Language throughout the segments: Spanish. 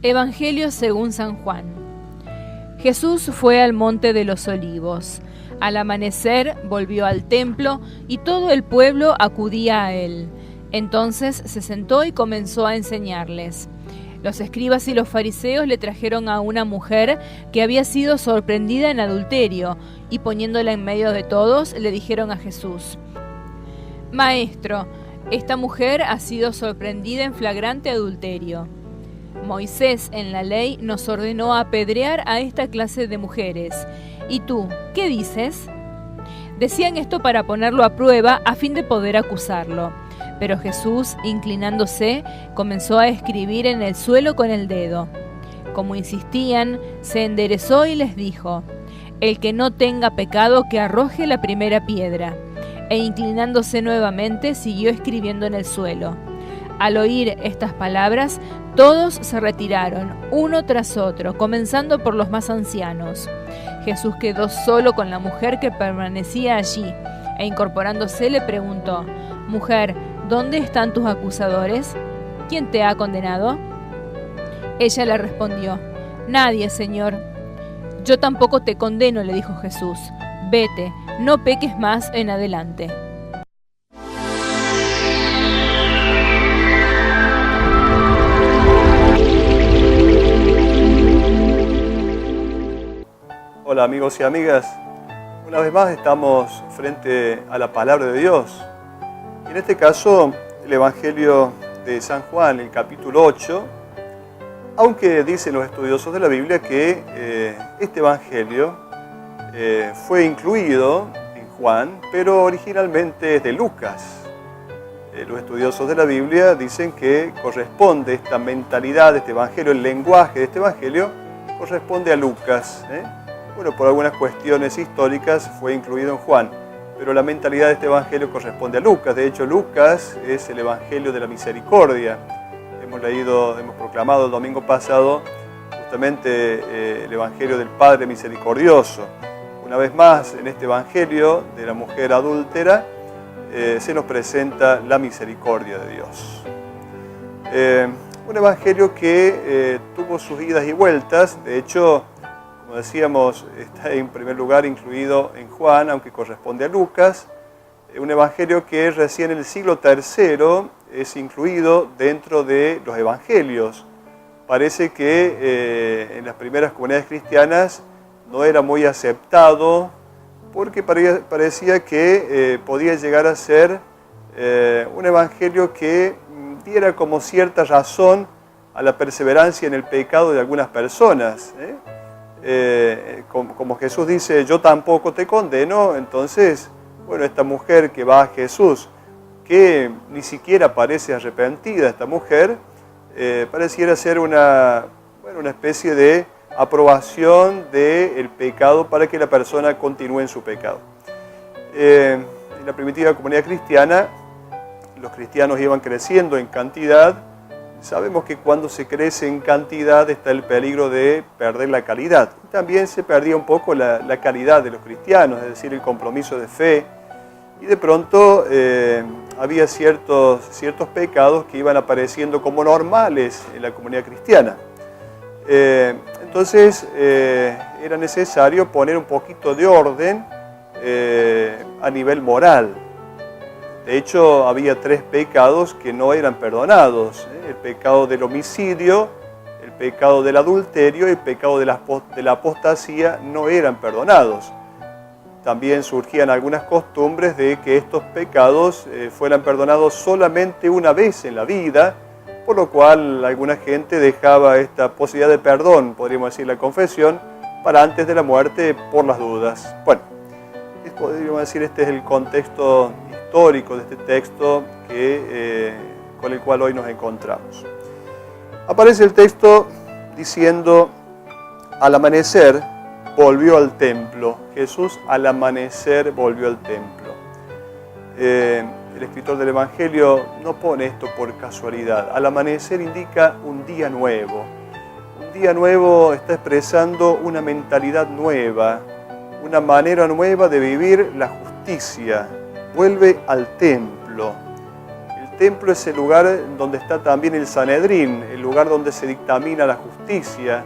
Evangelio según San Juan. Jesús fue al monte de los Olivos. Al amanecer volvió al templo y todo el pueblo acudía a él. Entonces se sentó y comenzó a enseñarles. Los escribas y los fariseos le trajeron a una mujer que había sido sorprendida en adulterio y poniéndola en medio de todos le dijeron a Jesús: Maestro, esta mujer ha sido sorprendida en flagrante adulterio. Moisés en la ley nos ordenó apedrear a esta clase de mujeres. ¿Y tú, qué dices? Decían esto para ponerlo a prueba a fin de poder acusarlo. Pero Jesús, inclinándose, comenzó a escribir en el suelo con el dedo. Como insistían, se enderezó y les dijo: El que no tenga pecado, que arroje la primera piedra. E inclinándose nuevamente, siguió escribiendo en el suelo. Al oír estas palabras, todos se retiraron, uno tras otro, comenzando por los más ancianos. Jesús quedó solo con la mujer que permanecía allí, e incorporándose le preguntó: Mujer, ¿dónde están tus acusadores? ¿Quién te ha condenado? Ella le respondió: Nadie, Señor. Yo tampoco te condeno, le dijo Jesús. Vete, no peques más en adelante. Hola amigos y amigas, una vez más estamos frente a la palabra de Dios. Y en este caso, el Evangelio de San Juan, el capítulo 8, aunque dicen los estudiosos de la Biblia que este Evangelio fue incluido en Juan, pero originalmente es de Lucas. Los estudiosos de la Biblia dicen que corresponde esta mentalidad de este Evangelio, el lenguaje de este Evangelio, corresponde a Lucas. Bueno, por algunas cuestiones históricas fue incluido en Juan, pero la mentalidad de este Evangelio corresponde a Lucas. De hecho, Lucas es el Evangelio de la misericordia. Hemos proclamado el domingo pasado justamente el Evangelio del Padre Misericordioso. Una vez más, en este Evangelio de la mujer adúltera, se nos presenta la misericordia de Dios. Un Evangelio que tuvo sus idas y vueltas. De hecho, como decíamos, está en primer lugar incluido en Juan, aunque corresponde a Lucas. Un evangelio que recién en el siglo III es incluido dentro de los evangelios. Parece que en las primeras comunidades cristianas no era muy aceptado porque parecía que podía llegar a ser un evangelio que diera como cierta razón a la perseverancia en el pecado de algunas personas. Como Jesús dice: yo tampoco te condeno, entonces, bueno, esta mujer que va a Jesús, que ni siquiera parece arrepentida, esta mujer, pareciera ser una especie de aprobación del pecado para que la persona continúe en su pecado. En la primitiva comunidad cristiana, los cristianos iban creciendo en cantidad. Sabemos que cuando se crece en cantidad está el peligro de perder la calidad. También se perdía un poco la calidad de los cristianos, es decir, el compromiso de fe. Y de pronto había ciertos pecados que iban apareciendo como normales en la comunidad cristiana. Entonces era necesario poner un poquito de orden a nivel moral. De hecho, había 3 pecados que no eran perdonados: el pecado del homicidio, el pecado del adulterio y el pecado de la apostasía no eran perdonados. También surgían algunas costumbres de que estos pecados fueran perdonados solamente una vez en la vida, por lo cual alguna gente dejaba esta posibilidad de perdón, podríamos decir la confesión, para antes de la muerte por las dudas. Bueno, podríamos decir este es el contexto histórico de este texto con el cual hoy nos encontramos. Aparece el texto diciendo: al amanecer volvió al templo. Jesús al amanecer volvió al templo. El escritor del Evangelio no pone esto por casualidad. Al amanecer indica un día nuevo. Un día nuevo está expresando una mentalidad nueva, una manera nueva de vivir la justicia. Vuelve al templo. El templo es el lugar donde está también el Sanedrín, el lugar donde se dictamina la justicia,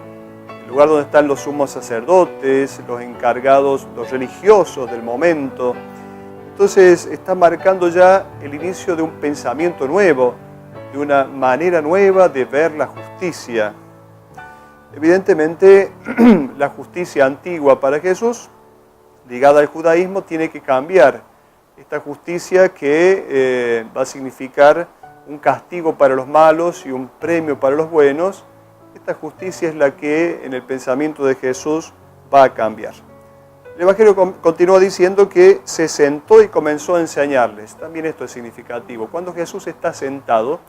el lugar donde están los sumos sacerdotes, los encargados, los religiosos del momento. Entonces está marcando ya el inicio de un pensamiento nuevo, de una manera nueva de ver la justicia. Evidentemente, la justicia antigua para Jesús, ligada al judaísmo, tiene que cambiar. Esta justicia que va a significar un castigo para los malos y un premio para los buenos, esta justicia es la que en el pensamiento de Jesús va a cambiar. El Evangelio continúa diciendo que se sentó y comenzó a enseñarles. También esto es significativo. Cuando Jesús está sentado,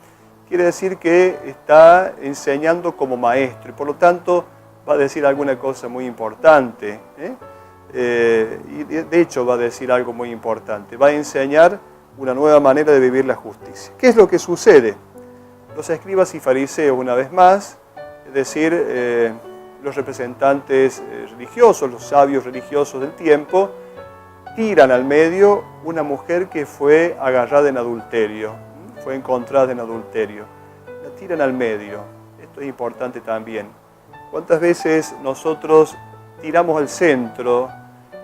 quiere decir que está enseñando como maestro y por lo tanto va a decir alguna cosa muy importante. Y de hecho va a decir algo muy importante. Va a enseñar una nueva manera de vivir la justicia. ¿Qué es lo que sucede? Los escribas y fariseos, una vez más, es decir, los representantes religiosos, los sabios religiosos del tiempo, tiran al medio una mujer que fue agarrada en adulterio, fue encontrada en adulterio. La tiran al medio. Esto es importante también. ¿Cuántas veces nosotros tiramos al centro,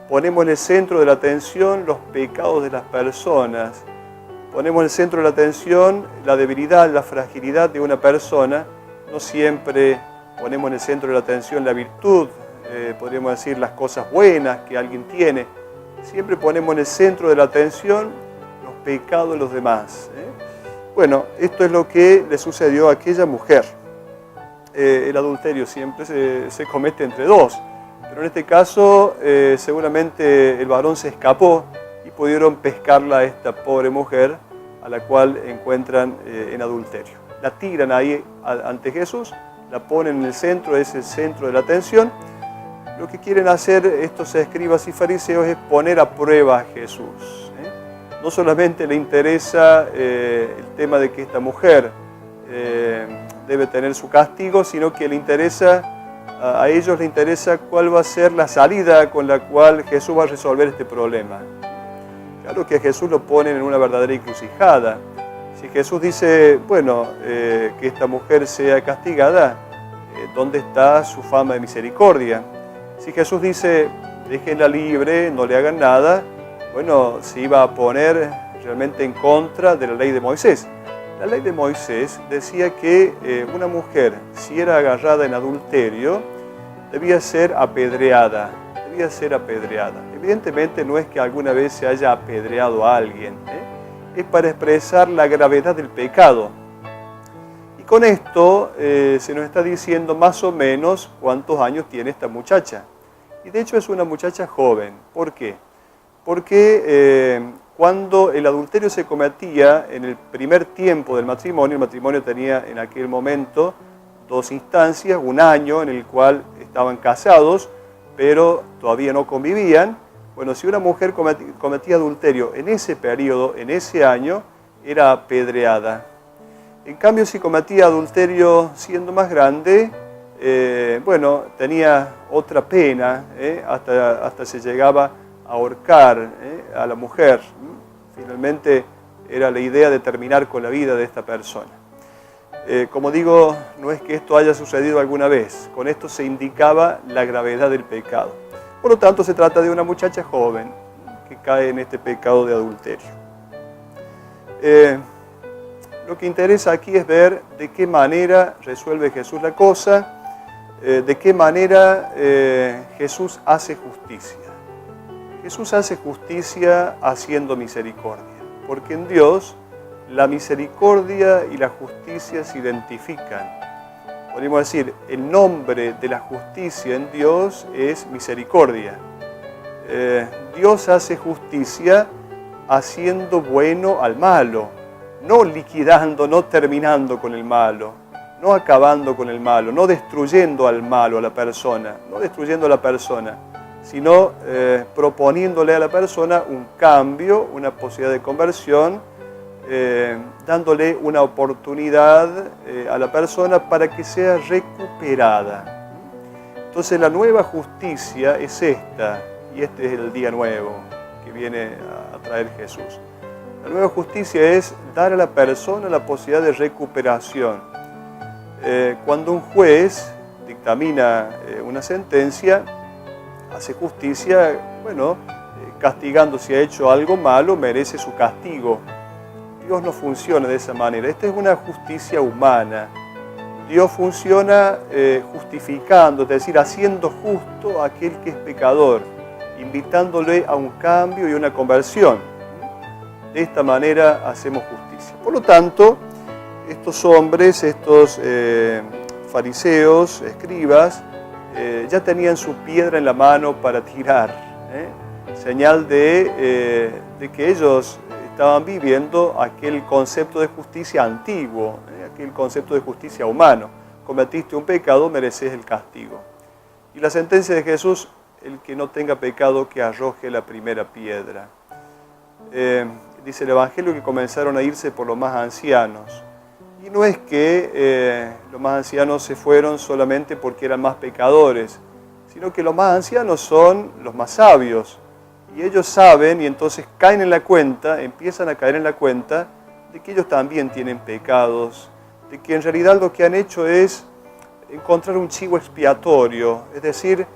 ponemos en el centro de la atención los pecados de las personas, ponemos en el centro de la atención la debilidad, la fragilidad de una persona? No siempre ponemos en el centro de la atención la virtud, podríamos decir las cosas buenas que alguien tiene. Siempre ponemos en el centro de la atención los pecados de los demás. Bueno, esto es lo que le sucedió a aquella mujer. El adulterio siempre se comete entre dos, pero en este caso seguramente el varón se escapó y pudieron pescarla a esta pobre mujer a la cual encuentran en adulterio. La tiran ahí ante Jesús, la ponen en el centro, es el centro de la atención. Lo que quieren hacer estos escribas y fariseos es poner a prueba a Jesús. No solamente le interesa el tema de que esta mujer debe tener su castigo, sino que a ellos les interesa cuál va a ser la salida con la cual Jesús va a resolver este problema. Claro que a Jesús lo ponen en una verdadera encrucijada. Si Jesús dice, bueno, que esta mujer sea castigada, ¿dónde está su fama de misericordia? Si Jesús dice, déjenla libre, no le hagan nada, bueno, se iba a poner realmente en contra de la ley de Moisés. La ley de Moisés decía que una mujer, si era agarrada en adulterio, debía ser apedreada. Evidentemente no es que alguna vez se haya apedreado a alguien, es para expresar la gravedad del pecado. Y con esto se nos está diciendo más o menos cuántos años tiene esta muchacha. Y de hecho es una muchacha joven. ¿Por qué? Porque cuando el adulterio se cometía en el primer tiempo del matrimonio, el matrimonio tenía en aquel momento dos instancias, un año en el cual estaban casados, pero todavía no convivían. Bueno, si una mujer cometía adulterio en ese periodo, en ese año, era apedreada. En cambio, si cometía adulterio siendo más grande, bueno, tenía otra pena, hasta se llegaba a ahorcar a la mujer. Finalmente era la idea de terminar con la vida de esta persona. Como digo, no es que esto haya sucedido alguna vez, con esto se indicaba la gravedad del pecado. Por lo tanto, se trata de una muchacha joven que cae en este pecado de adulterio. Lo que interesa aquí es ver de qué manera resuelve Jesús la cosa, de qué manera Jesús hace justicia. Jesús hace justicia haciendo misericordia, porque en Dios la misericordia y la justicia se identifican. Podríamos decir, el nombre de la justicia en Dios es misericordia. Dios hace justicia haciendo bueno al malo, no liquidando, no terminando con el malo, no acabando con el malo, no destruyendo al malo, a la persona, sino proponiéndole a la persona un cambio, una posibilidad de conversión, dándole una oportunidad a la persona para que sea recuperada. Entonces la nueva justicia es esta, y este es el día nuevo que viene a traer Jesús. La nueva justicia es dar a la persona la posibilidad de recuperación. Cuando un juez dictamina una sentencia, hace justicia, castigando si ha hecho algo malo, merece su castigo. Dios no funciona de esa manera. Esta es una justicia humana. Dios funciona justificando, es decir, haciendo justo a aquel que es pecador, invitándole a un cambio y una conversión. De esta manera hacemos justicia. Por lo tanto, estos hombres, estos fariseos, escribas, ya tenían su piedra en la mano para tirar, señal de que ellos estaban viviendo aquel concepto de justicia antiguo, aquel concepto de justicia humano. Cometiste un pecado, mereces el castigo. Y la sentencia de Jesús, el que no tenga pecado, que arroje la primera piedra. Dice el Evangelio que comenzaron a irse por los más ancianos. Y no es que los más ancianos se fueron solamente porque eran más pecadores, sino que los más ancianos son los más sabios. Y ellos saben y entonces caen en la cuenta, empiezan a caer en la cuenta de que ellos también tienen pecados, de que en realidad lo que han hecho es encontrar un chivo expiatorio, es decir,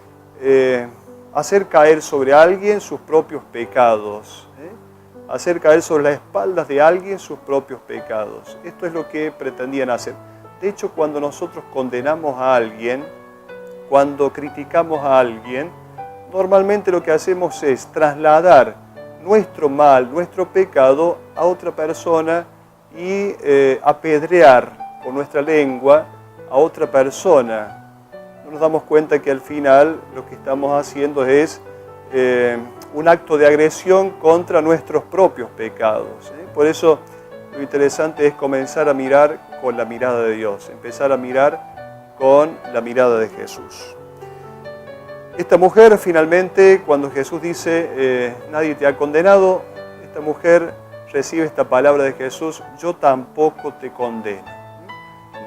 hacer caer sobre alguien sus propios pecados, hacer caer sobre las espaldas de alguien sus propios pecados. Esto es lo que pretendían hacer. De hecho, cuando nosotros condenamos a alguien, cuando criticamos a alguien, normalmente lo que hacemos es trasladar nuestro mal, nuestro pecado a otra persona y apedrear con nuestra lengua a otra persona. No nos damos cuenta que al final lo que estamos haciendo es un acto de agresión contra nuestros propios pecados. Por eso lo interesante es comenzar a mirar con la mirada de Dios, empezar a mirar con la mirada de Jesús. Esta mujer finalmente, cuando Jesús dice, nadie te ha condenado, esta mujer recibe esta palabra de Jesús, yo tampoco te condeno.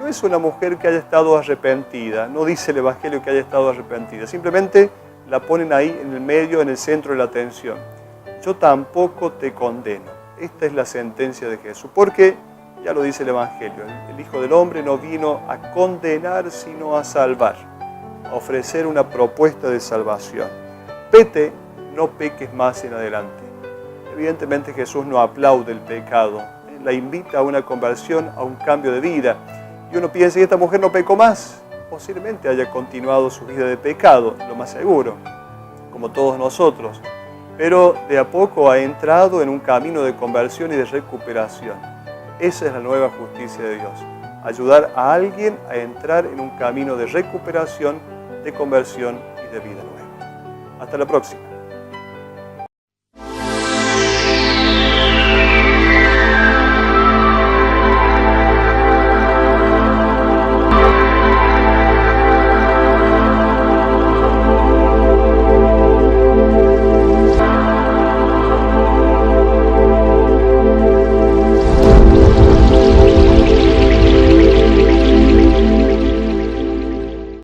No es una mujer que haya estado arrepentida, no dice el Evangelio que haya estado arrepentida, simplemente la ponen ahí en el medio, en el centro de la atención. Yo tampoco te condeno. Esta es la sentencia de Jesús, porque, ya lo dice el Evangelio, el Hijo del Hombre no vino a condenar, sino a salvar, a ofrecer una propuesta de salvación. Vete, no peques más en adelante. Evidentemente Jesús no aplaude el pecado, la invita a una conversión, a un cambio de vida. Y uno piensa, ¿y esta mujer no pecó más? Posiblemente haya continuado su vida de pecado, lo más seguro, como todos nosotros. Pero de a poco ha entrado en un camino de conversión y de recuperación. Esa es la nueva justicia de Dios. Ayudar a alguien a entrar en un camino de recuperación, de conversión y de vida nueva. Hasta la próxima.